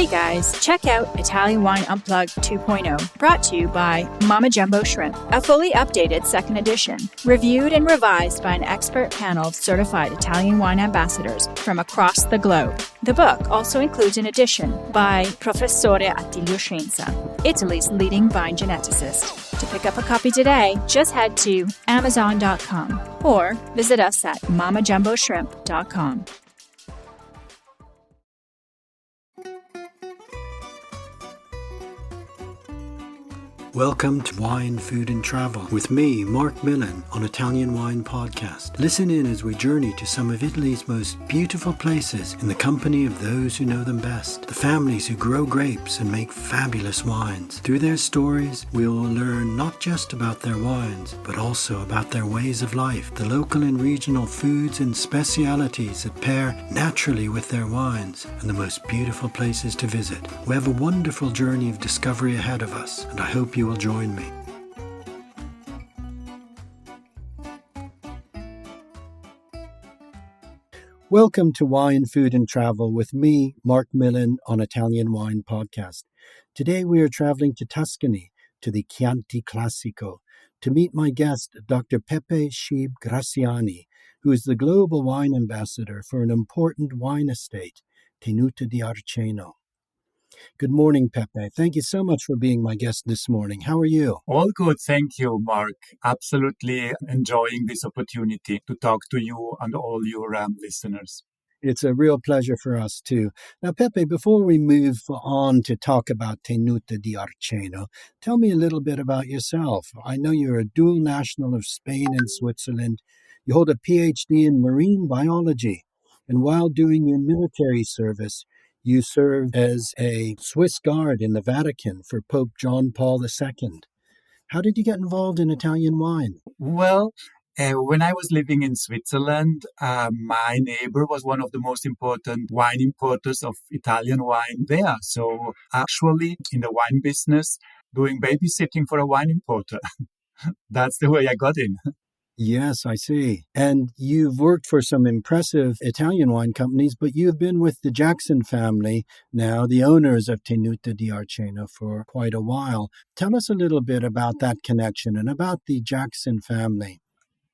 Hey guys, check out Italian Wine Unplugged 2.0, brought to you by Mama Jumbo Shrimp, a fully updated second edition, reviewed and revised by an expert panel of certified Italian wine ambassadors from across the globe. The book also includes an edition by Professore Attilio Scienza, Italy's leading vine geneticist. To pick up a copy today, just head to Amazon.com or visit us at MamaJumboShrimp.com. Welcome to Wine, Food and Travel with me, Marc Millon, on Italian Wine Podcast. Listen in as we journey to some of Italy's most beautiful places in the company of those who know them best, the families who grow grapes and make fabulous wines. Through their stories, we will learn not just about their wines, but also about their ways of life, the local and regional foods and specialities that pair naturally with their wines, and the most beautiful places to visit. We have a wonderful journey of discovery ahead of us, and I hope you will join me. Welcome to Wine, Food and Travel with me, Marc Millon, on Italian Wine Podcast. Today we are traveling to Tuscany, to the Chianti Classico, to meet my guest, Dr. Pepe Schib Graziani, who is the global wine ambassador for an important wine estate, Tenuta di Argiano. Good morning, Pepe. Thank you so much for being my guest this morning. How are you? All good. Thank you, Mark. Absolutely enjoying this opportunity to talk to you and all your listeners. It's a real pleasure for us, too. Now, Pepe, before we move on to talk about Tenuta di Argiano, tell me a little bit about yourself. I know you're a dual national of Spain and Switzerland. You hold a PhD in marine biology. And while doing your military service, you served as a Swiss guard in the Vatican for Pope John Paul II. How did you get involved in Italian wine? Well, when I was living in Switzerland, my neighbor was one of the most important wine importers of Italian wine there. So actually, in the wine business, doing babysitting for a wine importer. That's the way I got in. Yes, I see. And you've worked for some impressive Italian wine companies, but you've been with the Jackson family now, the owners of Tenuta di Argiano, for quite a while. Tell us a little bit about that connection and about the Jackson family.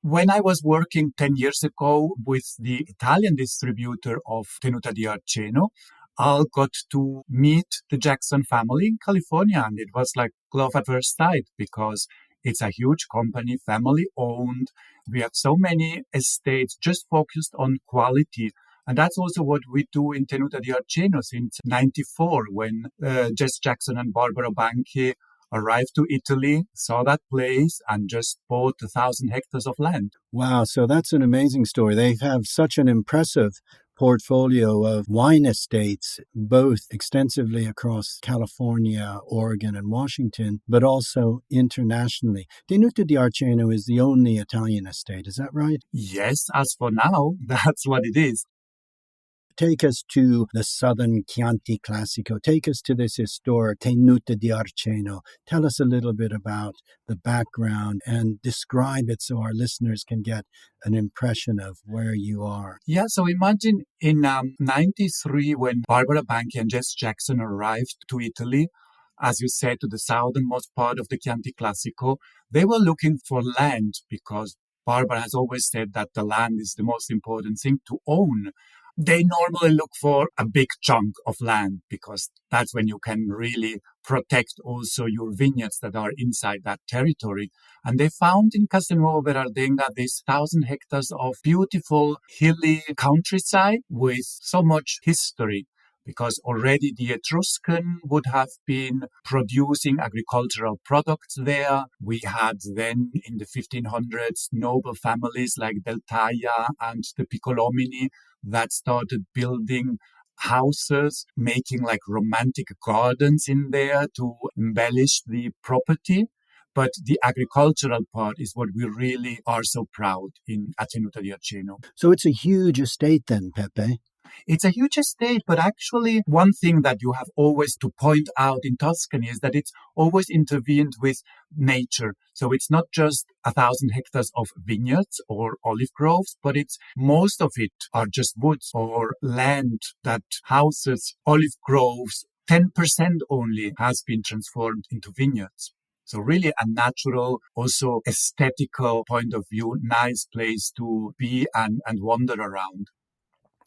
When I was working 10 years ago with the Italian distributor of Tenuta di Argiano, I got to meet the Jackson family in California, and it was like love at first sight because it's a huge company, family-owned. We have so many estates just focused on quality. And that's also what we do in Tenuta di Argiano since 1994, when Jess Jackson and Barbara Banchi arrived to Italy, saw that place, and just bought 1,000 hectares of land. Wow, so that's an amazing story. They have such an impressive portfolio of wine estates, both extensively across California, Oregon, and Washington, but also internationally. Tenuta di Argiano is the only Italian estate, is that right? Yes, as for now, that's what it is. Take us to the southern Chianti Classico. Take us to this historic Tenuta di Argiano. Tell us a little bit about the background and describe it so our listeners can get an impression of where you are. Yeah, so imagine in 93 when Barbara Banchi and Jess Jackson arrived to Italy, as you said, to the southernmost part of the Chianti Classico, they were looking for land because Barbara has always said that the land is the most important thing to own. They normally look for a big chunk of land because that's when you can really protect also your vineyards that are inside that territory. And they found in Castelnuovo Berardenga these 1,000 hectares of beautiful hilly countryside with so much history, because already the Etruscan would have been producing agricultural products there. We had then in the 1500s noble families like Del Taia and the Piccolomini that started building houses, making like romantic gardens in there to embellish the property. But the agricultural part is what we really are so proud in Tenuta di Argiano. So it's a huge estate then, Pepe. It's a huge estate, but actually one thing that you have always to point out in Tuscany is that it's always intervened with nature. So it's not just 1,000 hectares of vineyards or olive groves, but it's most of it are just woods or land that houses olive groves, 10% only has been transformed into vineyards. So really a natural, also aesthetical point of view, nice place to be and wander around.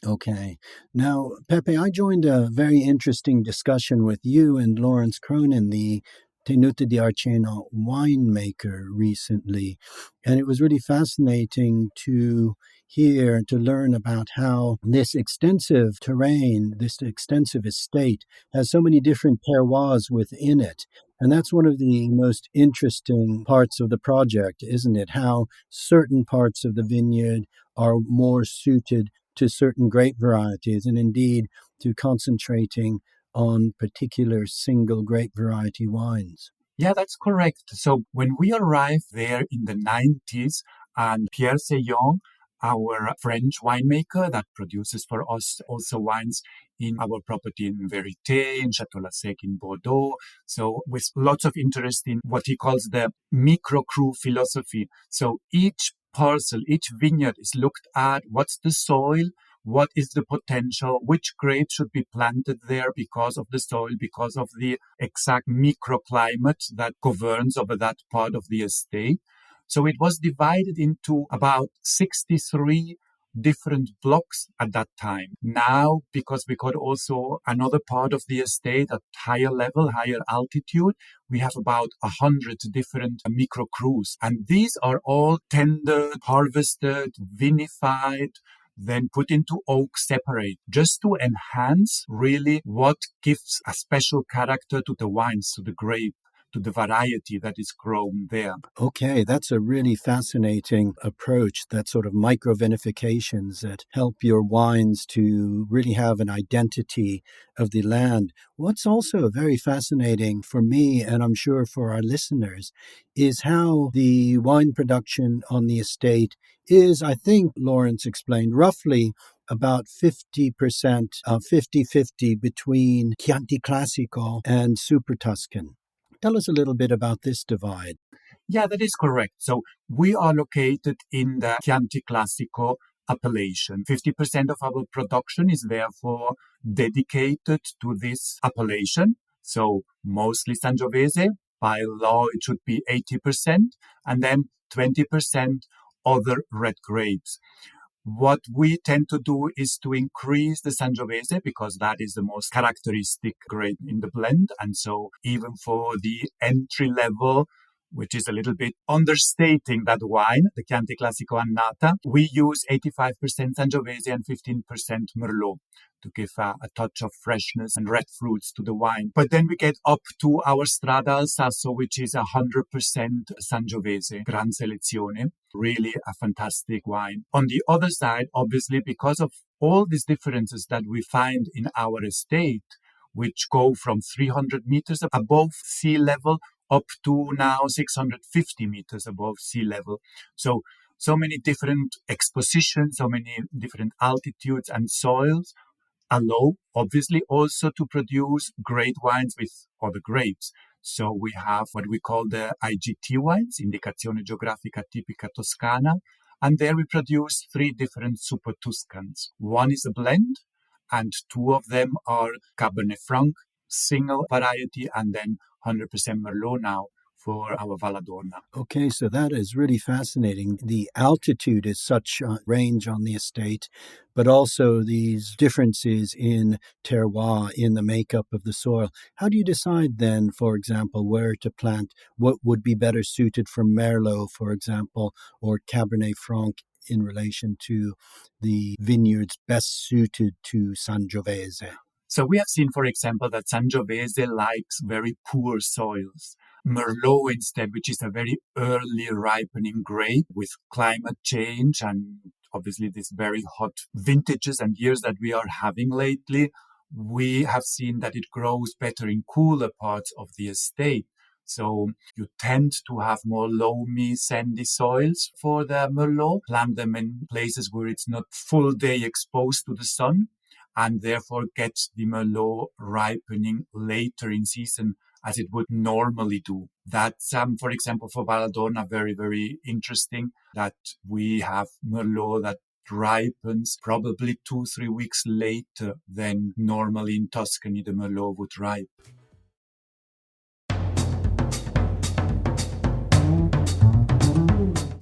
Okay. Now, Pepe, I joined a very interesting discussion with you and Lawrence Cronin, the Tenuta di Argiano winemaker, recently. And it was really fascinating to hear, to learn about how this extensive terrain, this extensive estate, has so many different terroirs within it. And that's one of the most interesting parts of the project, isn't it? How certain parts of the vineyard are more suited to certain grape varieties, and indeed to concentrating on particular single grape variety wines. Yeah, that's correct. So when we arrived there in the 90s, and Pierre Seillon, our French winemaker that produces for us also wines in our property in Verité, in Château Lassec in Bordeaux. So with lots of interest in what he calls the micro-cru philosophy. So each parcel, each vineyard is looked at, what's the soil, what is the potential, which grapes should be planted there because of the soil, because of the exact microclimate that governs over that part of the estate. So it was divided into about 63 different blocks at that time. Now, because we got also another part of the estate at higher level, higher altitude, we have about 100 different micro crus. And these are all tendered, harvested, vinified, then put into oak separate, just to enhance really what gives a special character to the wines, to the grape, to the variety that is grown there. Okay, that's a really fascinating approach, that sort of micro-vinifications that help your wines to really have an identity of the land. What's also very fascinating for me, and I'm sure for our listeners, is how the wine production on the estate is, I think Lawrence explained, roughly about 50%, 50-50 between Chianti Classico and Super Tuscan. Tell us a little bit about this divide. Yeah, that is correct. So we are located in the Chianti Classico appellation. 50% of our production is therefore dedicated to this appellation. So mostly Sangiovese. By law, it should be 80%, and then 20% other red grapes. What we tend to do is to increase the Sangiovese because that is the most characteristic grape in the blend. And so even for the entry level, which is a little bit understating that wine, the Chianti Classico Annata, we use 85% Sangiovese and 15% Merlot to give a touch of freshness and red fruits to the wine. But then we get up to our Strada al Sasso, which is 100% Sangiovese, Gran Selezione. Really a fantastic wine. On the other side, obviously, because of all these differences that we find in our estate, which go from 300 meters above sea level up to now 650 meters above sea level. So many different expositions, so many different altitudes and soils allow, obviously, also to produce great wines with other grapes. So we have what we call the IGT wines, Indicazione Geografica Tipica Toscana, and there we produce 3 different Super Tuscans. One is a blend, and 2 of them are Cabernet Franc, single variety, and then 100% Merlot now for our Valladorna. Okay, so that is really fascinating. The altitude is such a range on the estate, but also these differences in terroir, in the makeup of the soil. How do you decide then, for example, where to plant? What would be better suited for Merlot, for example, or Cabernet Franc in relation to the vineyards best suited to Sangiovese? So we have seen, for example, that Sangiovese likes very poor soils. Merlot instead, which is a very early ripening grape with climate change and obviously these very hot vintages and years that we are having lately, we have seen that it grows better in cooler parts of the estate. So you tend to have more loamy, sandy soils for the Merlot. Plant them in places where it's not full day exposed to the sun, and therefore get the Merlot ripening later in season as it would normally do. That's, for example, for Valladorna, very, very interesting that we have Merlot that ripens probably 2-3 weeks later than normally in Tuscany the Merlot would ripe.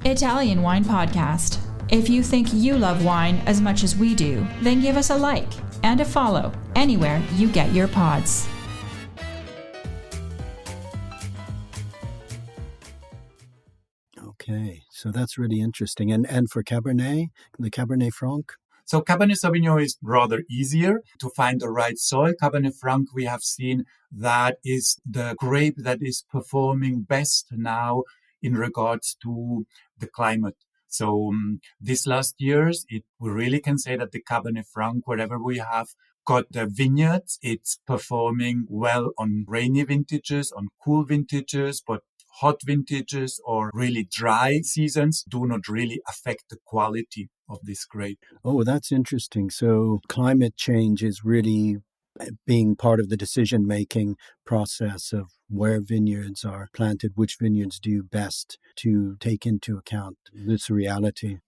Italian Wine Podcast. If you think you love wine as much as we do, then give us a like and a follow anywhere you get your pods. Okay, so that's really interesting. And for Cabernet, the Cabernet Franc? So Cabernet Sauvignon is rather easier to find the right soil. Cabernet Franc, we have seen that is the grape that is performing best now in regards to the climate. So these last years, we really can say that the Cabernet Franc, wherever we have got the vineyards, it's performing well on rainy vintages, on cool vintages, but hot vintages or really dry seasons do not really affect the quality of this grape. Oh, that's interesting. So climate change is really being part of the decision-making process of where vineyards are planted, which vineyards do best to take into account this reality.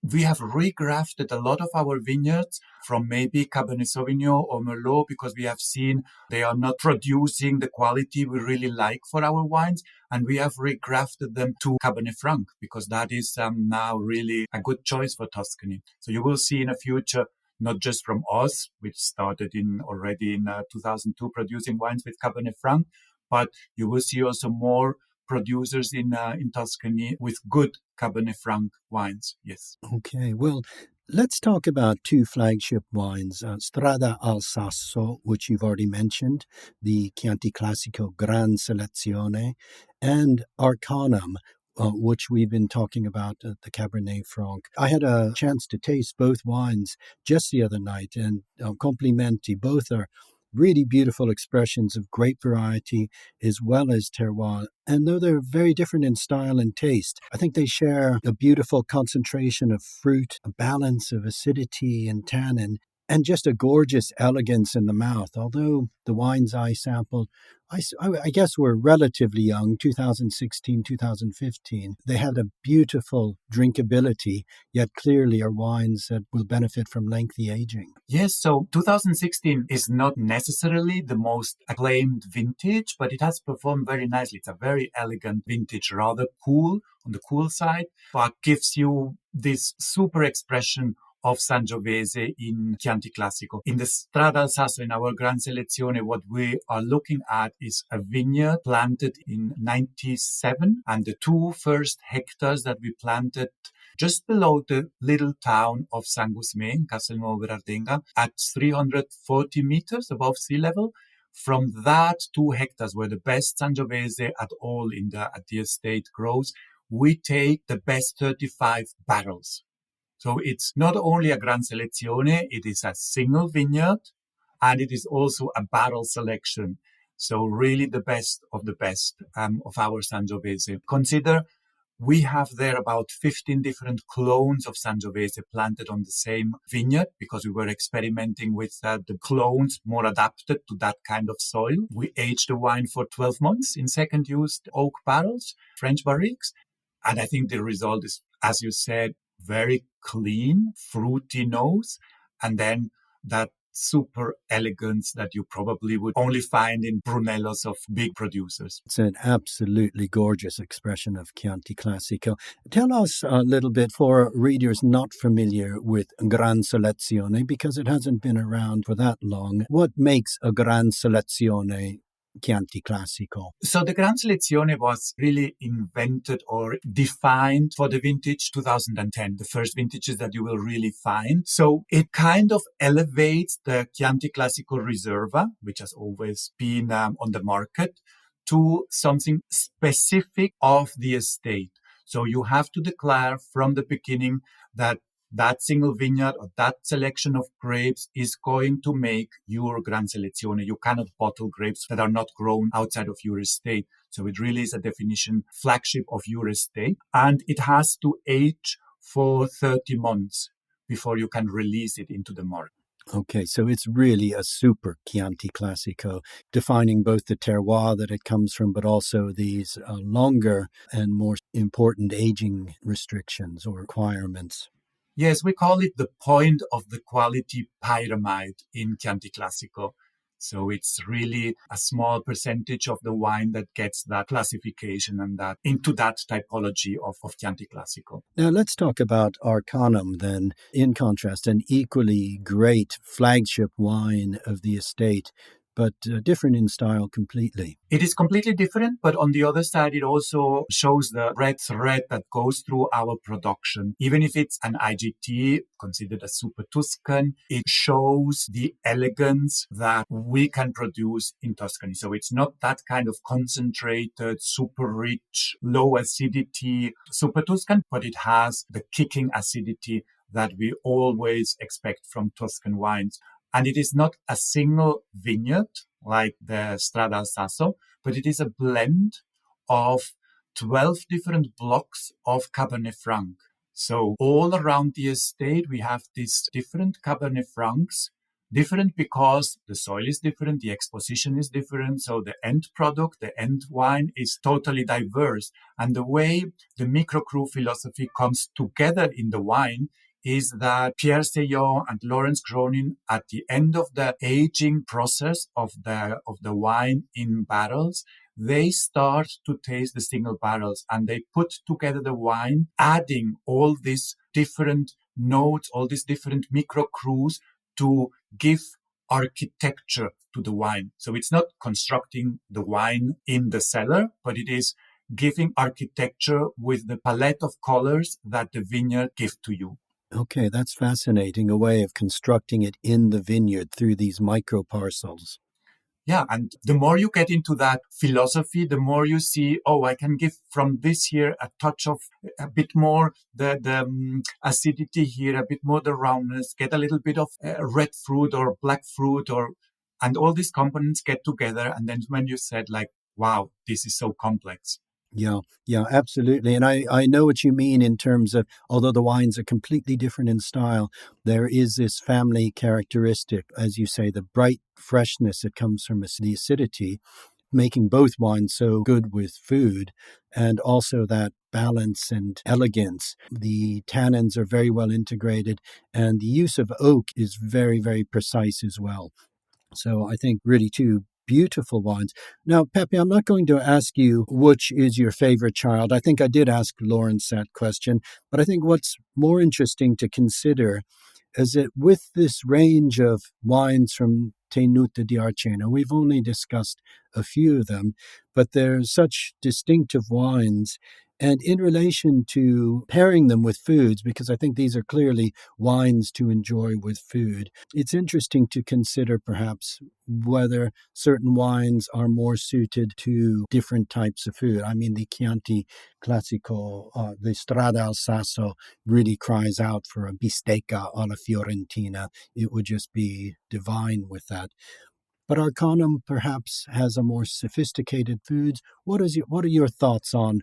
We have regrafted a lot of our vineyards from maybe Cabernet Sauvignon or Merlot because we have seen they are not producing the quality we really like for our wines. And we have regrafted them to Cabernet Franc because that is now really a good choice for Tuscany. So you will see in the future, not just from us, which started already in 2002 producing wines with Cabernet Franc, but you will see also more producers in Tuscany with good Cabernet Franc wines. Yes. Okay, well, let's talk about two flagship wines, Strada al Sasso, which you've already mentioned, the Chianti Classico Gran Selezione, and Arcanum, which we've been talking about, the Cabernet Franc. I had a chance to taste both wines just the other night, and complimenti, both are really beautiful expressions of grape variety as well as terroir. And though they're very different in style and taste, I think they share a beautiful concentration of fruit, a balance of acidity and tannin, and just a gorgeous elegance in the mouth. Although the wines I sampled, I guess were relatively young, 2016, 2015. They had a beautiful drinkability, yet clearly are wines that will benefit from lengthy aging. Yes, so 2016 is not necessarily the most acclaimed vintage, but it has performed very nicely. It's a very elegant vintage, rather cool on the cool side, but gives you this super expression of Sangiovese in Chianti Classico. In the Strada al Sasso, in our Gran Selezione, what we are looking at is a vineyard planted in 97, and the 2 first hectares that we planted just below the little town of San Gusmé in Castelnuovo Berardenga at 340 meters above sea level. From that 2 hectares where the best Sangiovese at all at the estate grows, we take the best 35 barrels. So it's not only a Gran Selezione, it is a single vineyard, and it is also a barrel selection. So really the best of the best of our Sangiovese. Consider we have there about 15 different clones of Sangiovese planted on the same vineyard because we were experimenting with the clones more adapted to that kind of soil. We aged the wine for 12 months in second-use oak barrels, French barriques. And I think the result is, as you said, very clean, fruity nose, and then that super elegance that you probably would only find in Brunellos of big producers. It's an absolutely gorgeous expression of Chianti Classico. Tell us a little bit for readers not familiar with Gran Selezione, because it hasn't been around for that long. What makes a Gran Selezione Chianti Classico? So the Gran Selezione was really invented or defined for the vintage 2010, the first vintages that you will really find. So it kind of elevates the Chianti Classico Riserva, which has always been on the market, to something specific of the estate. So you have to declare from the beginning that single vineyard or that selection of grapes is going to make your Gran Selezione. You cannot bottle grapes that are not grown outside of your estate. So it really is a definition flagship of your estate. And it has to age for 30 months before you can release it into the market. Okay, so it's really a super Chianti Classico, defining both the terroir that it comes from, but also these longer and more important aging restrictions or requirements. Yes, we call it the point of the quality pyramid in Chianti Classico. So it's really a small percentage of the wine that gets that classification and that into that typology of Chianti Classico. Now let's talk about Arcanum then. In contrast, an equally great flagship wine of the estate, but different in style completely. It is completely different, but on the other side, it also shows the red thread that goes through our production. Even if it's an IGT, considered a super Tuscan, it shows the elegance that we can produce in Tuscany. So it's not that kind of concentrated, super rich, low acidity super Tuscan, but it has the kicking acidity that we always expect from Tuscan wines. And it is not a single vineyard like the Strada al Sasso, but it is a blend of 12 different blocks of Cabernet Franc. So all around the estate, we have these different Cabernet Francs, different because the soil is different, the exposition is different. So the end product, the end wine is totally diverse. And the way the microcrew philosophy comes together in the wine is that Pierre Seillon and Lawrence Cronin, at the end of the aging process of the wine in barrels, they start to taste the single barrels and they put together the wine, adding all these different notes, all these different microcrews to give architecture to the wine. So it's not constructing the wine in the cellar, but it is giving architecture with the palette of colors that the vineyard gives to you. Okay, that's fascinating, a way of constructing it in the vineyard through these micro parcels. Yeah, and the more you get into that philosophy, the more you see, oh, I can give from this here a touch of a bit more the acidity here, a bit more the roundness, get a little bit of red fruit or black fruit, and all these components get together. And then when you said like, wow, this is so complex. Yeah, absolutely. And I know what you mean in terms of, although the wines are completely different in style, there is this family characteristic, as you say, the bright freshness that comes from the acidity, making both wines so good with food, and also that balance and elegance. The tannins are very well integrated, and the use of oak is very, very precise as well. So I think really two beautiful wines. Now, Pepe, I'm not going to ask you which is your favorite child. I think I did ask Lawrence that question, but I think what's more interesting to consider is that with this range of wines from Tenuta di Argiano, we've only discussed a few of them, but they're such distinctive wines. And in relation to pairing them with foods, because I think these are clearly wines to enjoy with food, it's interesting to consider perhaps whether certain wines are more suited to different types of food. I mean, the Chianti Classico, the Strada al Sasso really cries out for a bistecca alla Fiorentina. It would just be divine with that. But Arcanum perhaps has a more sophisticated foods. What are your thoughts on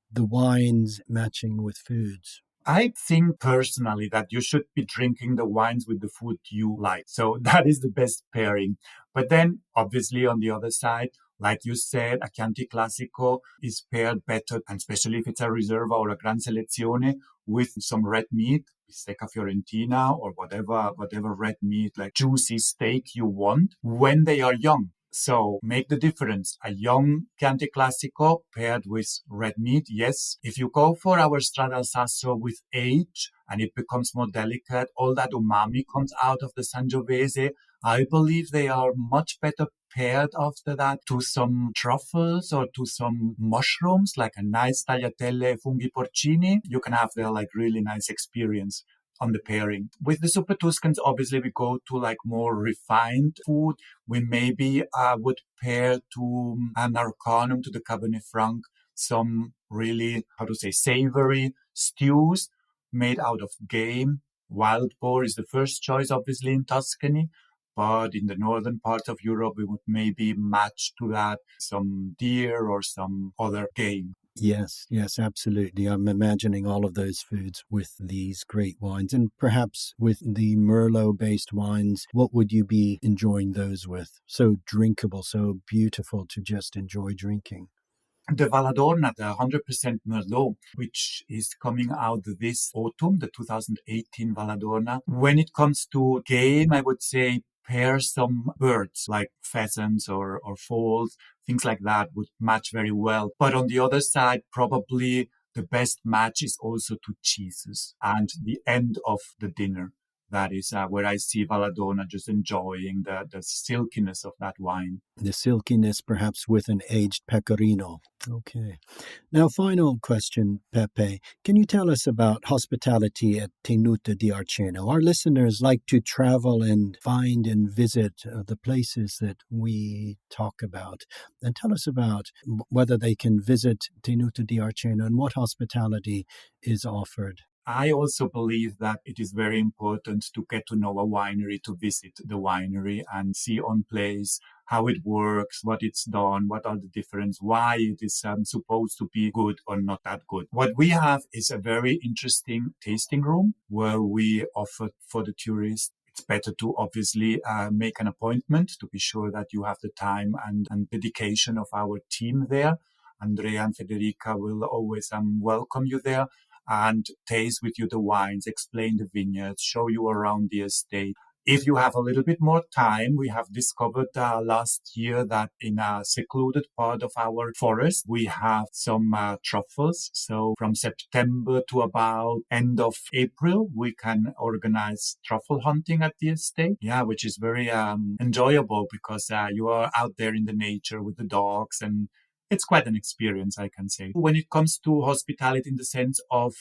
the wines matching with foods? I think personally that you should be drinking the wines with the food you like. So that is the best pairing. But then obviously on the other side, like you said, a Chianti Classico is paired better, and especially if it's a Riserva or a Gran Selezione, with some red meat, bistecca fiorentina or whatever red meat, like juicy steak you want when they are young. So make the difference. A young Chianti Classico paired with red meat, yes. If you go for our Strada al Sasso with age and it becomes more delicate, all that umami comes out of the Sangiovese. I believe they are much better paired after that to some truffles or to some mushrooms, like a nice tagliatelle funghi porcini. You can have their like really nice experience on the pairing. With the Super Tuscans, obviously we go to like more refined food. We maybe would pair to an Arcanum, to the Cabernet Franc, some really, savory stews made out of game. Wild boar is the first choice, obviously, in Tuscany. But in the northern part of Europe, we would maybe match to that some deer or some other game. Yes, absolutely. I'm imagining all of those foods with these great wines. And perhaps with the Merlot-based wines, what would you be enjoying those with? So drinkable, so beautiful to just enjoy drinking. the Valladorna, the 100% Merlot, which is coming out this autumn, the 2018 Valladorna. When it comes to game, I would say pair some birds like pheasants or fowls, things like that would match very well. But on the other side, probably the best match is also to cheeses and the end of the dinner. That is where I see Valladorna just enjoying the silkiness of that wine. The silkiness, perhaps with an aged pecorino. Okay. Now, final question, Pepe. Can you tell us about hospitality at Tenuta di Arceno? Our listeners like to travel and find and visit the places that we talk about. And tell us about whether they can visit Tenuta di Arceno and what hospitality is offered. I also believe that it is very important to get to know a winery, to visit the winery and see on place how it works, what it's done, what are the differences, why it is supposed to be good or not that good. What we have is a very interesting tasting room where we offer for the tourists. It's better to obviously make an appointment to be sure that you have the time and dedication of our team there. Andrea and Federica will always welcome you there and taste with you the wines, explain the vineyards, show you around the estate. If you have a little bit more time, we have discovered last year that in a secluded part of our forest, we have some truffles. So from September to about end of April, we can organize truffle hunting at the estate. Yeah, which is very enjoyable because you are out there in the nature with the dogs, and it's quite an experience, I can say. When it comes to hospitality in the sense of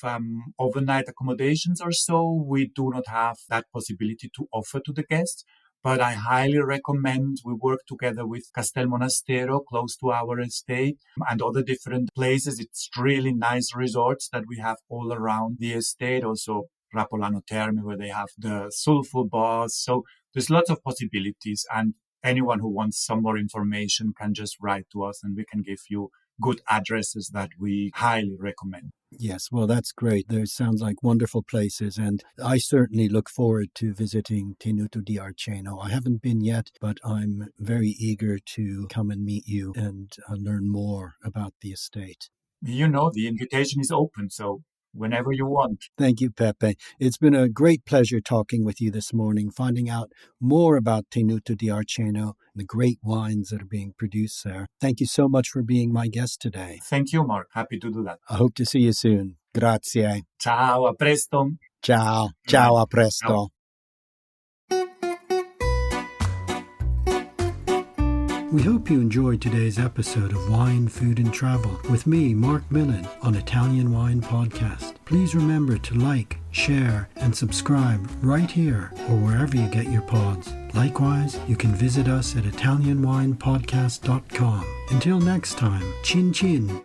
overnight accommodations or so, we do not have that possibility to offer to the guests. But I highly recommend we work together with Castel Monastero, close to our estate, and other different places. It's really nice resorts that we have all around the estate. Also, Rapolano Terme, where they have the sulfur baths. So there's lots of possibilities, and anyone who wants some more information can just write to us and we can give you good addresses that we highly recommend. Yes, well, that's great. Those sounds like wonderful places, and I certainly look forward to visiting Tenuta di Arceno. I haven't been yet, but I'm very eager to come and meet you and learn more about the estate. You know, the invitation is open, so whenever you want. Thank you, Pepe. It's been a great pleasure talking with you this morning, finding out more about Tenuta di Arceno and the great wines that are being produced there. Thank you so much for being my guest today. Thank you, Mark. Happy to do that. I hope to see you soon. Grazie. Ciao, a presto. Ciao. Ciao, a presto. Ciao. We hope you enjoyed today's episode of Wine, Food and Travel with me, Marc Millon, on Italian Wine Podcast. Please remember to like, share and subscribe right here or wherever you get your pods. Likewise, you can visit us at ItalianWinePodcast.com. Until next time, chin chin.